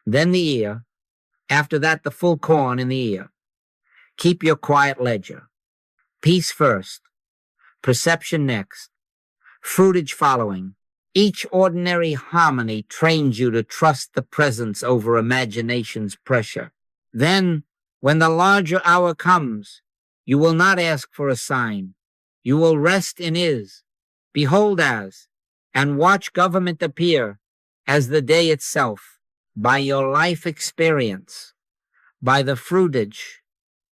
then the ear, after that the full corn in the ear. Keep your quiet ledger. Peace first, perception next, fruitage following. Each ordinary harmony trains you to trust the presence over imagination's pressure. Then, when the larger hour comes, you will not ask for a sign. You will rest in is, behold as, and watch government appear as the day itself. By your life experience, by the fruitage,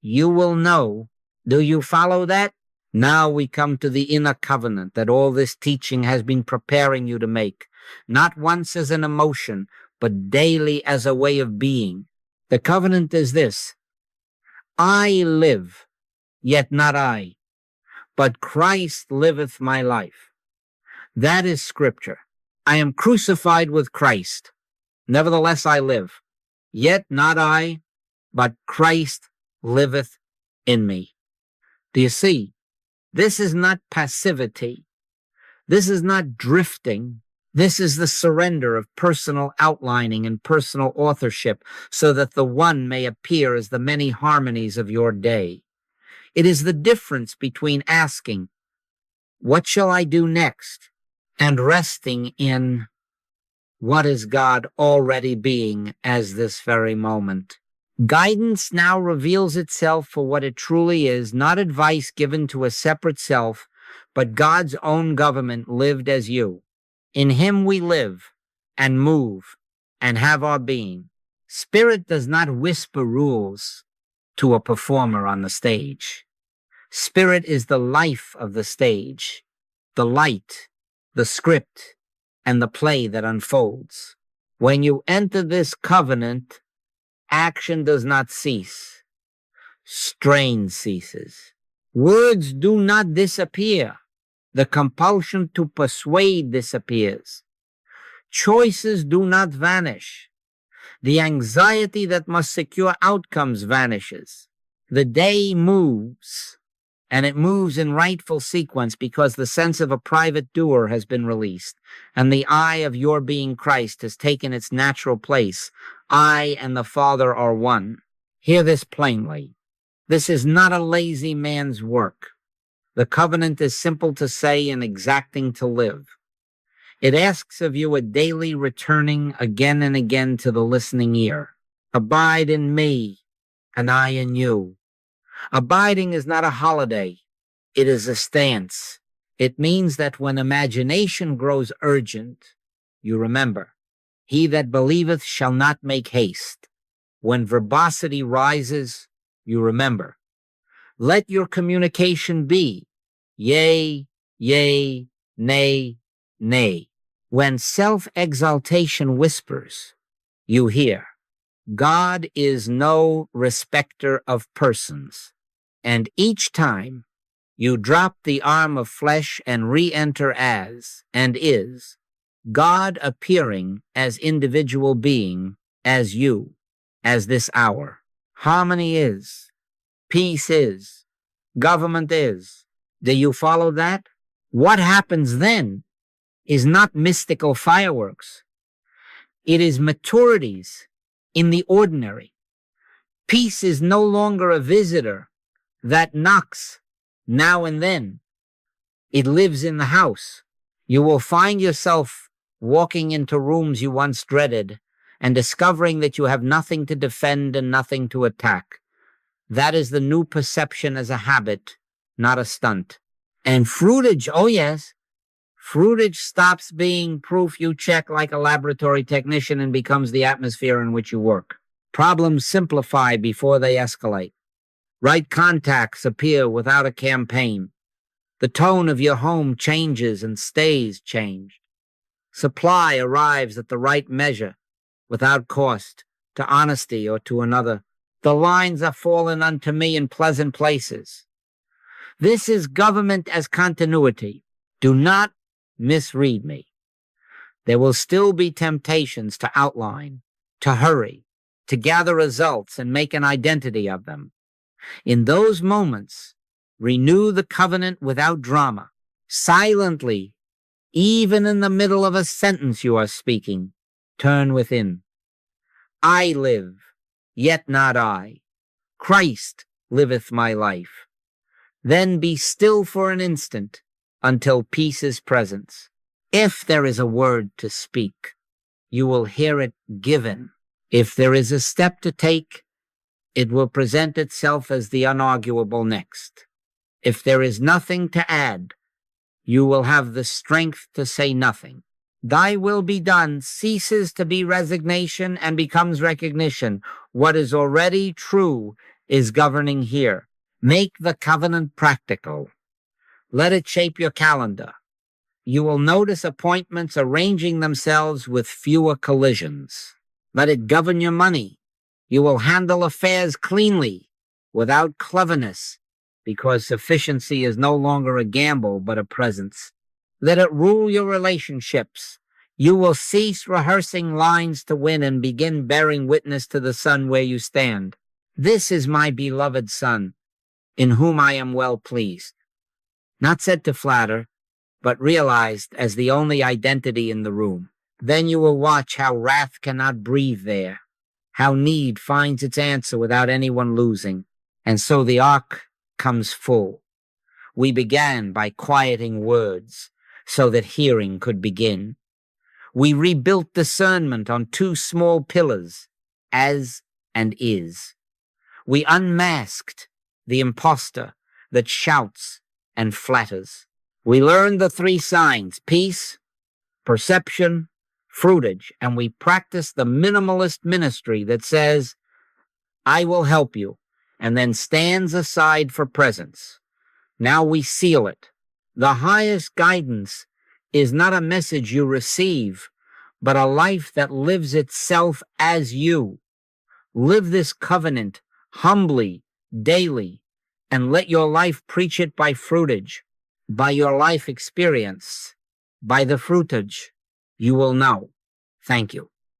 you will know. Do you follow that? Now we come to the inner covenant that all this teaching has been preparing you to make, not once as an emotion, but daily as a way of being. The covenant is this: I live, yet not I, but Christ liveth my life. That is scripture. I am crucified with Christ. Nevertheless I live, yet not I, but Christ liveth in me. Do you see? This is not passivity. This is not drifting. This is the surrender of personal outlining and personal authorship so that the one may appear as the many harmonies of your day. It is the difference between asking, what shall I do next? And resting in, What is God already being as this very moment? Guidance now reveals itself for what it truly is, not advice given to a separate self, but God's own government lived as you. In him we live and move and have our being. Spirit does not whisper rules to a performer on the stage. Spirit is the life of the stage, the light, the script, and the play that unfolds. When you enter this covenant, action does not cease. Strain ceases. Words do not disappear. The compulsion to persuade disappears. Choices do not vanish. The anxiety that must secure outcomes vanishes. The day moves, and it moves in rightful sequence because the sense of a private doer has been released, and the I of your being Christ has taken its natural place. I and the Father are one. Hear this plainly. This is not a lazy man's work. The covenant is simple to say and exacting to live. It asks of you a daily returning again and again to the listening ear. Abide in me, and I in you. Abiding is not a holiday. It is a stance. It means that when imagination grows urgent, you remember, he that believeth shall not make haste. When verbosity rises, you remember. Let your communication be, yea, yea, nay, nay. When self-exaltation whispers, you hear, God is no respecter of persons. And each time you drop the arm of flesh and re-enter as, and is, God appearing as individual being, as you, as this hour. Harmony is, peace is, government is. Do you follow that? What happens then is not mystical fireworks. It is maturities in the ordinary. Peace is no longer a visitor that knocks now and then. It lives in the house. You will find yourself walking into rooms you once dreaded and discovering that you have nothing to defend and nothing to attack. That is the new perception as a habit, not a stunt. And fruitage, oh yes, fruitage stops being proof you check like a laboratory technician and becomes the atmosphere in which you work. Problems simplify before they escalate. Right contacts appear without a campaign. The tone of your home changes and stays changed. Supply arrives at the right measure without cost to honesty or to another. The lines are fallen unto me in pleasant places. This is government as continuity. Do not misread me. There will still be temptations to outline, to hurry, to gather results and make an identity of them. In those moments, renew the covenant without drama, silently, even in the middle of a sentence you are speaking. Turn within. I live, yet not I. Christ liveth my life. Then be still for an instant until peace is present. If there is a word to speak, you will hear it given. If there is a step to take, it will present itself as the unarguable next. If there is nothing to add, you will have the strength to say nothing. Thy will be done ceases to be resignation and becomes recognition. What is already true is governing here. Make the covenant practical. Let it shape your calendar. You will notice appointments arranging themselves with fewer collisions. Let it govern your money. You will handle affairs cleanly, without cleverness, because sufficiency is no longer a gamble but a presence. Let it rule your relationships. You will cease rehearsing lines to win and begin bearing witness to the Son where you stand. This is my beloved Son, in whom I am well pleased. Not said to flatter, but realized as the only identity in the room. Then you will watch how wrath cannot breathe there, how need finds its answer without anyone losing. And so the ark comes full. We began by quieting words so that hearing could begin. We rebuilt discernment on two small pillars, as and is. We unmasked the imposter that shouts and flatters. We learned the three signs: peace, perception, fruitage, and we practiced the minimalist ministry that says, I will help you, and then stands aside for presence. Now we seal it. The highest guidance is not a message you receive, but a life that lives itself as you. Live this covenant humbly, daily, and let your life preach it by fruitage, by your life experience, by the fruitage you will know. Thank you.